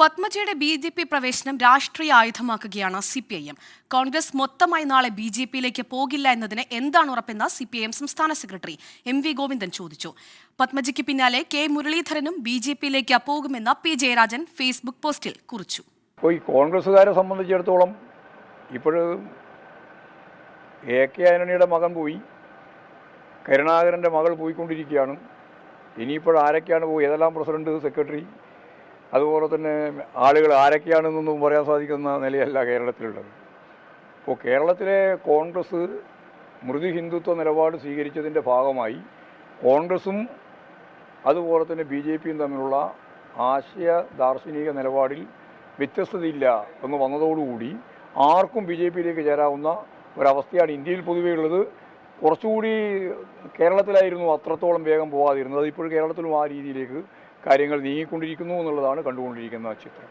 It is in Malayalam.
പത്മജിയുടെ ബി.ജെ.പി. പ്രവേശനം രാഷ്ട്രീയ ആയുധമാക്കുകയാണ് CPIM. കോൺഗ്രസ് മൊത്തമായി നാളെ ബി.ജെ.പിയിലേക്ക് പോകില്ല എന്നതിന് എന്താണ് ഉറപ്പെന്ന് CPIM സംസ്ഥാന സെക്രട്ടറി MV ഗോവിന്ദൻ ചോദിച്ചു. പത്മജിക്ക് പിന്നാലെ കെ മുരളീധരനും ബി.ജെ.പിയിലേക്ക് പോകുമെന്ന് പി ജയരാജൻ ഫേസ്ബുക്ക് പോസ്റ്റിൽ കുറിച്ചു. കോൺഗ്രസുകാരെ സംബന്ധിച്ചിടത്തോളം ഇപ്പോഴും AK ആന്റണിയുടെ മകൻ പോയി, കരുണാകരൻ്റെ മകൾ പോയിക്കൊണ്ടിരിക്കുകയാണ്. ഇനിയിപ്പോൾ ആരൊക്കെയാണ് പോയി, ഏതെല്ലാം പ്രസിഡന്റ്, സെക്രട്ടറി, അതുപോലെ തന്നെ ആളുകൾ ആരൊക്കെയാണെന്നൊന്നും പറയാൻ സാധിക്കുന്ന നിലയല്ല കേരളത്തിലുള്ളത്. അപ്പോൾ കേരളത്തിലെ കോൺഗ്രസ് മൃദു ഹിന്ദുത്വ നിലപാട് സ്വീകരിച്ചതിൻ്റെ ഭാഗമായി കോൺഗ്രസും അതുപോലെ തന്നെ BJPയും തമ്മിലുള്ള ആശയ ദാർശനിക നിലപാടിൽ വ്യത്യസ്തതയില്ല എന്ന് വന്നതോടുകൂടി ആർക്കും BJPയിലേക്ക് ചേരാവുന്ന ഒരവസ്ഥയാണ് ഇന്ത്യയിൽ പൊതുവേ ഉള്ളത്. കുറച്ചുകൂടി കേരളത്തിലായിരുന്നു അത്രത്തോളം വേഗം പോകാതിരുന്നത്. ഇപ്പോൾ കേരളത്തിലും ആ രീതിയിലേക്ക് കാര്യങ്ങൾ നീങ്ങിക്കൊണ്ടിരിക്കുന്നു എന്നുള്ളതാണ് കണ്ടുകൊണ്ടിരിക്കുന്ന ചിത്രം.